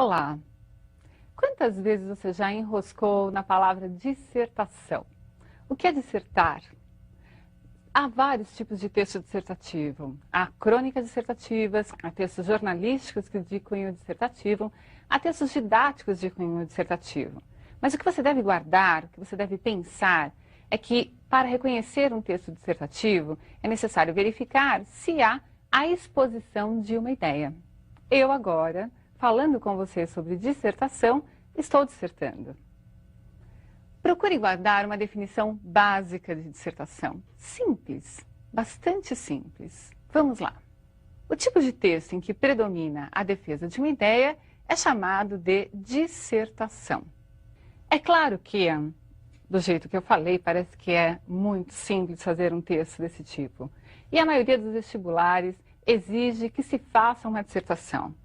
Olá! Quantas vezes você já enroscou na palavra dissertação? O que é dissertar? Há vários tipos de texto dissertativo. Há crônicas dissertativas, há textos jornalísticos de cunho dissertativo, há textos didáticos de cunho dissertativo. Mas o que você deve guardar, o que você deve pensar, é que para reconhecer um texto dissertativo é necessário verificar se há a exposição de uma ideia. Eu agora, falando com você sobre dissertação, estou dissertando. Procure guardar uma definição básica de dissertação. Simples, bastante simples. Vamos lá. O tipo de texto em que predomina a defesa de uma ideia é chamado de dissertação. É claro que, do jeito que eu falei, parece que é muito simples fazer um texto desse tipo. E a maioria dos vestibulares exige que se faça uma dissertação.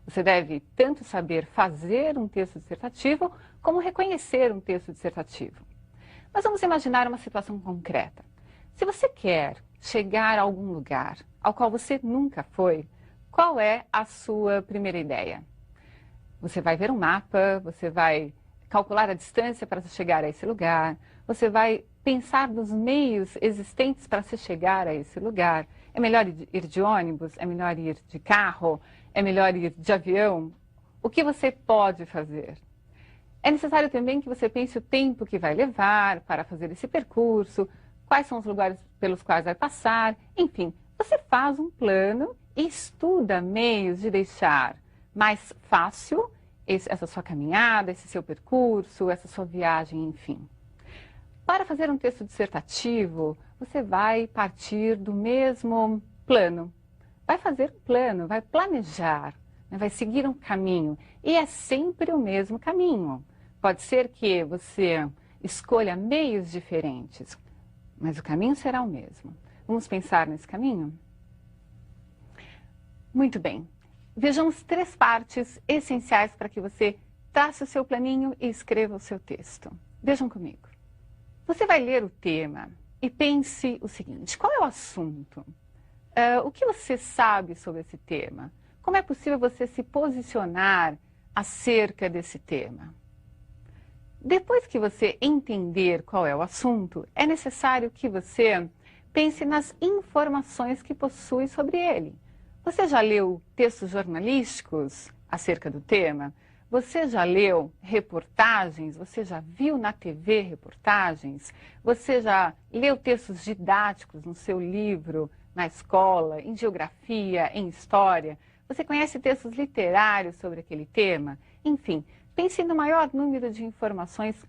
Você deve tanto saber fazer um texto dissertativo, como reconhecer um texto dissertativo. Mas vamos imaginar uma situação concreta. Se você quer chegar a algum lugar ao qual você nunca foi, qual é a sua primeira ideia? Você vai ver um mapa, você vai calcular a distância para se chegar a esse lugar, você vai pensar nos meios existentes para se chegar a esse lugar. É melhor ir de ônibus? É melhor ir de carro? É melhor ir de avião? O que você pode fazer? É necessário também que você pense o tempo que vai levar para fazer esse percurso, quais são os lugares pelos quais vai passar, enfim, você faz um plano e estuda meios de deixar mais fácil essa sua caminhada, esse seu percurso, essa sua viagem, enfim. Para fazer um texto dissertativo, você vai partir do mesmo plano. Vai fazer um plano, vai planejar, vai seguir um caminho. E é sempre o mesmo caminho. Pode ser que você escolha meios diferentes, mas o caminho será o mesmo. Vamos pensar nesse caminho? Muito bem. Vejamos 3 partes essenciais para que você trace o seu planinho e escreva o seu texto. Vejam comigo. Você vai ler o tema e pense o seguinte: qual é o assunto? O que você sabe sobre esse tema? Como é possível você se posicionar acerca desse tema? Depois que você entender qual é o assunto, é necessário que você pense nas informações que possui sobre ele. Você já leu textos jornalísticos acerca do tema? Você já leu reportagens? Você já viu na TV reportagens? Você já leu textos didáticos no seu livro, na escola, em geografia, em história? Você conhece textos literários sobre aquele tema? Enfim, pense no maior número de informações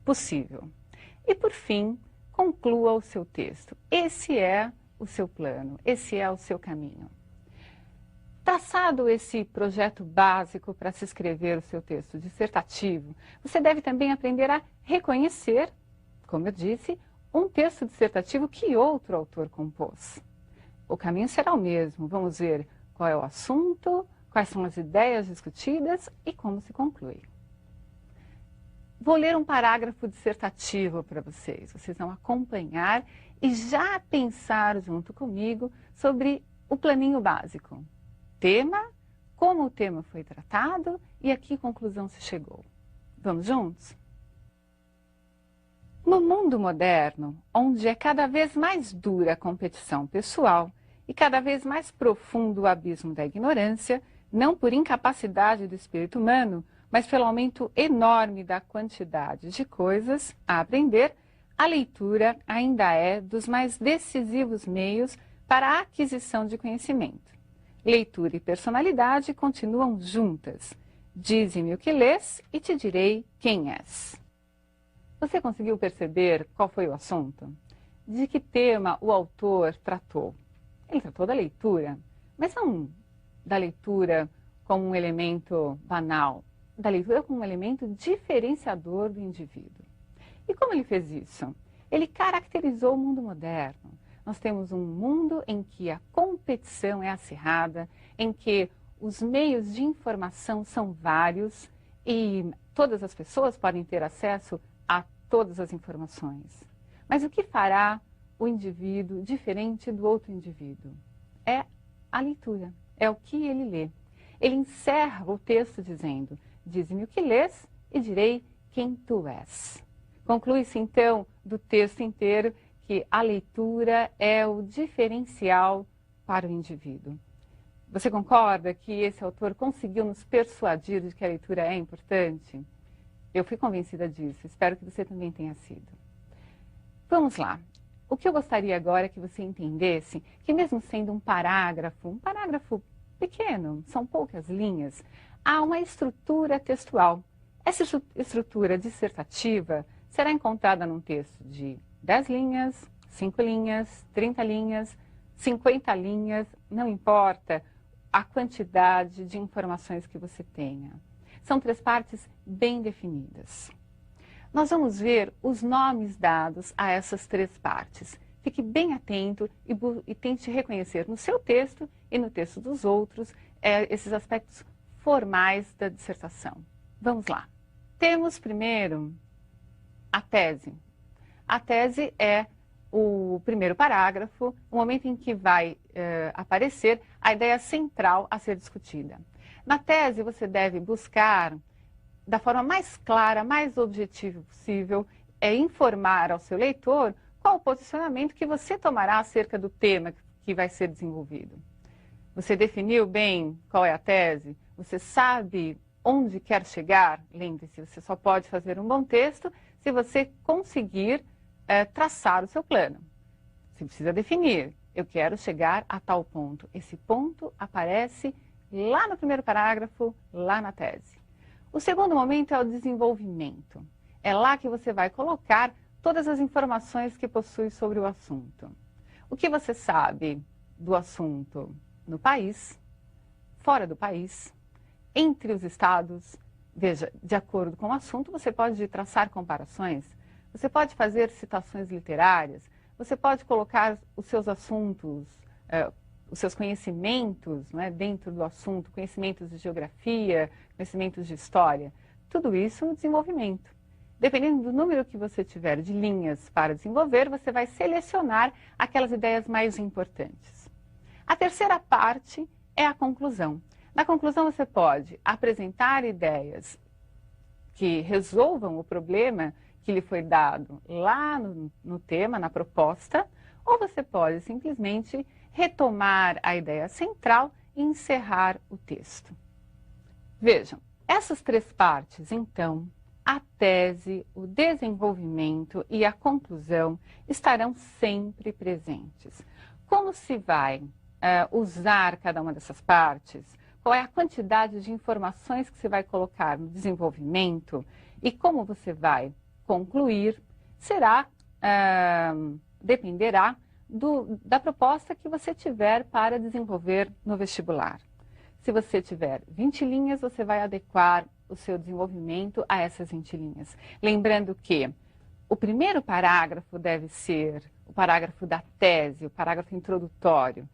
possível. E, por fim, conclua o seu texto. Esse é o seu plano, esse é o seu caminho. Traçado esse projeto básico para se escrever o seu texto dissertativo, você deve também aprender a reconhecer, como eu disse, um texto dissertativo que outro autor compôs. O caminho será o mesmo. Vamos ver qual é o assunto, quais são as ideias discutidas e como se conclui. Vou ler um parágrafo dissertativo para vocês. Vocês vão acompanhar e já pensar junto comigo sobre o planinho básico. Tema, como o tema foi tratado e a que conclusão se chegou. Vamos juntos? No mundo moderno, onde é cada vez mais dura a competição pessoal e cada vez mais profundo o abismo da ignorância, não por incapacidade do espírito humano, mas pelo aumento enorme da quantidade de coisas a aprender, a leitura ainda é dos mais decisivos meios para a aquisição de conhecimento. Leitura e personalidade continuam juntas. Dize-me o que lês e te direi quem és. Você conseguiu perceber qual foi o assunto? De que tema o autor tratou? Ele tratou da leitura, mas não da leitura como um elemento banal, da leitura como um elemento diferenciador do indivíduo. E como ele fez isso? Ele caracterizou o mundo moderno. Nós temos um mundo em que a competição é acirrada, em que os meios de informação são vários e todas as pessoas podem ter acesso a todas as informações. Mas o que fará o indivíduo diferente do outro indivíduo? É a leitura, é o que ele lê. ele encerra o texto dizendo: dize-me o que lês e direi quem tu és. Conclui-se então do texto inteiro que a leitura é o diferencial para o indivíduo. Você concorda que esse autor conseguiu nos persuadir de que a leitura é importante? Eu fui convencida disso, espero que você também tenha sido. Vamos lá. O que eu gostaria agora é que você entendesse que mesmo sendo um parágrafo pequeno, são poucas linhas, há uma estrutura textual. Essa estrutura dissertativa será encontrada num texto de 10 linhas, 5 linhas, 30 linhas, 50 linhas, não importa a quantidade de informações que você tenha. São 3 partes bem definidas. Nós vamos ver os nomes dados a essas 3 partes. Fique bem atento e tente reconhecer no seu texto e no texto dos outros esses aspectos formais da dissertação. Vamos lá. Temos primeiro a tese. A tese é o primeiro parágrafo, o momento em que vai aparecer a ideia central a ser discutida. Na tese, você deve buscar, da forma mais clara, mais objetiva possível, informar ao seu leitor qual o posicionamento que você tomará acerca do tema que vai ser desenvolvido. Você definiu bem qual é a tese? Você sabe onde quer chegar? Lembre-se, você só pode fazer um bom texto se você conseguir traçar o seu plano. Você precisa definir: eu quero chegar a tal ponto. Esse ponto aparece lá no primeiro parágrafo, lá na tese. O segundo momento é o desenvolvimento. É lá que você vai colocar todas as informações que possui sobre o assunto. O que você sabe do assunto no país, fora do país, entre os estados. Veja, de acordo com o assunto, você pode traçar comparações, você pode fazer citações literárias, você pode colocar os seus assuntos, os seus conhecimentos, né, dentro do assunto, conhecimentos de geografia, conhecimentos de história. Tudo isso no desenvolvimento. Dependendo do número que você tiver de linhas para desenvolver, você vai selecionar aquelas ideias mais importantes. A terceira parte é a conclusão. Na conclusão, você pode apresentar ideias que resolvam o problema que lhe foi dado lá no tema, na proposta, ou você pode simplesmente retomar a ideia central e encerrar o texto. Vejam, essas 3 partes, então, a tese, o desenvolvimento e a conclusão estarão sempre presentes. Como se vai usar cada uma dessas partes? Qual é a quantidade de informações que você vai colocar no desenvolvimento e como você vai concluir, dependerá da proposta que você tiver para desenvolver no vestibular. Se você tiver 20 linhas, você vai adequar o seu desenvolvimento a essas 20 linhas. Lembrando que o primeiro parágrafo deve ser o parágrafo da tese, o parágrafo introdutório.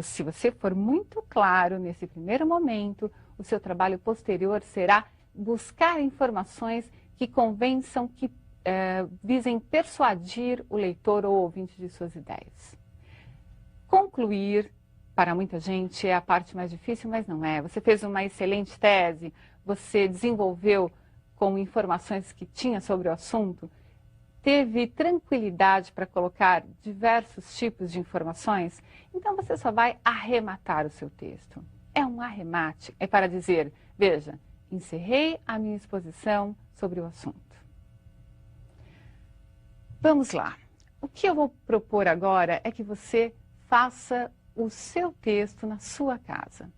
Se você for muito claro nesse primeiro momento, o seu trabalho posterior será buscar informações que convençam, que visem persuadir o leitor ou ouvinte de suas ideias. Concluir, para muita gente, é a parte mais difícil, mas não é. Você fez uma excelente tese, você desenvolveu com informações que tinha sobre o assunto, teve tranquilidade para colocar diversos tipos de informações, então você só vai arrematar o seu texto. É um arremate, é para dizer: veja, encerrei a minha exposição sobre o assunto. Vamos lá. O que eu vou propor agora é que você faça o seu texto na sua casa.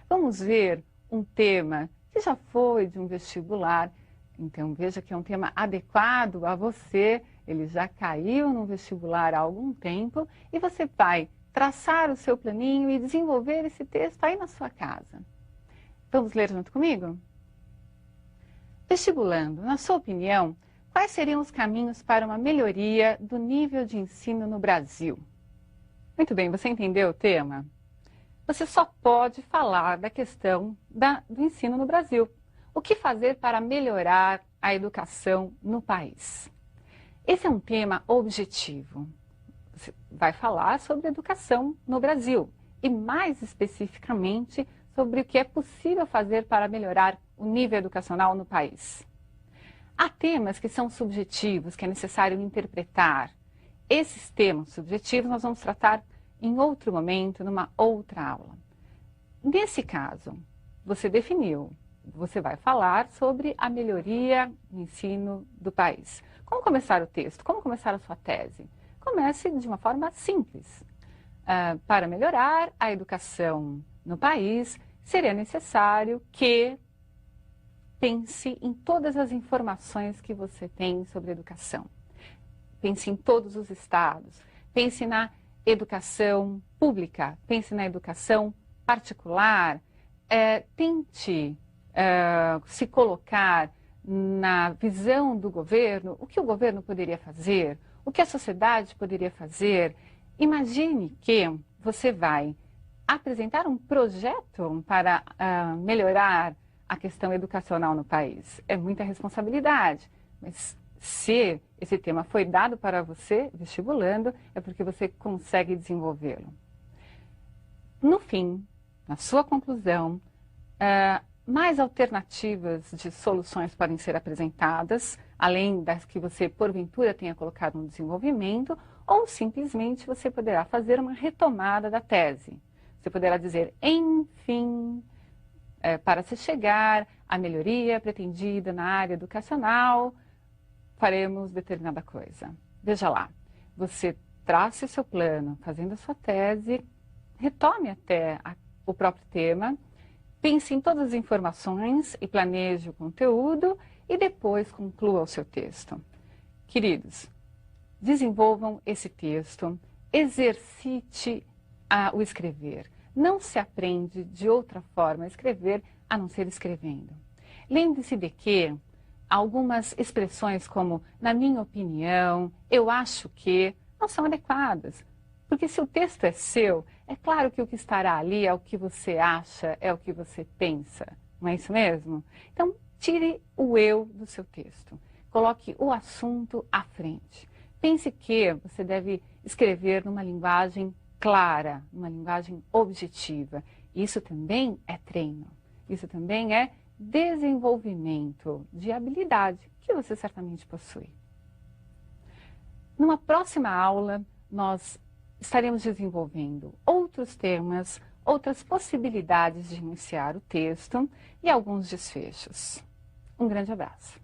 Vamos ver um tema que já foi de um vestibular. Então, veja que é um tema adequado a você, ele já caiu no vestibular há algum tempo e você vai traçar o seu planinho e desenvolver esse texto aí na sua casa. Vamos ler junto comigo? Vestibulando, na sua opinião, quais seriam os caminhos para uma melhoria do nível de ensino no Brasil? Muito bem, você entendeu o tema? Você só pode falar da questão do ensino no Brasil. O que fazer para melhorar a educação no país? Esse é um tema objetivo. Você vai falar sobre educação no Brasil e, mais especificamente, sobre o que é possível fazer para melhorar o nível educacional no país. Há temas que são subjetivos, que é necessário interpretar. Esses temas subjetivos nós vamos tratar em outro momento, numa outra aula. Nesse caso, você definiu, você vai falar sobre a melhoria no ensino do país. Como começar o texto? Como começar a sua tese? Comece de uma forma simples. Para melhorar a educação no país, seria necessário que pense em todas as informações que você tem sobre educação. Pense em todos os estados. Pense na educação pública. Pense na educação particular. Tente se colocar na visão do governo, o que o governo poderia fazer, o que a sociedade poderia fazer. Imagine que você vai apresentar um projeto para melhorar a questão educacional no país. É muita responsabilidade, mas se esse tema foi dado para você, vestibulando, é porque você consegue desenvolvê-lo. No fim, na sua conclusão, mais alternativas de soluções podem ser apresentadas, além das que você, porventura, tenha colocado no desenvolvimento, ou simplesmente você poderá fazer uma retomada da tese. Você poderá dizer, enfim, para se chegar à melhoria pretendida na área educacional, faremos determinada coisa. Veja lá, você trace o seu plano, fazendo a sua tese, retome até o próprio tema, pense em todas as informações e planeje o conteúdo e depois conclua o seu texto. Queridos, desenvolvam esse texto, exercite o escrever. Não se aprende de outra forma a escrever a não ser escrevendo. Lembre-se de que algumas expressões como, na minha opinião, eu acho que, não são adequadas. Porque se o texto é seu, é claro que o que estará ali é o que você acha, é o que você pensa. Não é isso mesmo? Então, tire o eu do seu texto. Coloque o assunto à frente. Pense que você deve escrever numa linguagem clara, uma linguagem objetiva. Isso também é treino. Isso também é desenvolvimento de habilidade que você certamente possui. Numa próxima aula, nós estaremos desenvolvendo outros temas, outras possibilidades de iniciar o texto e alguns desfechos. Um grande abraço.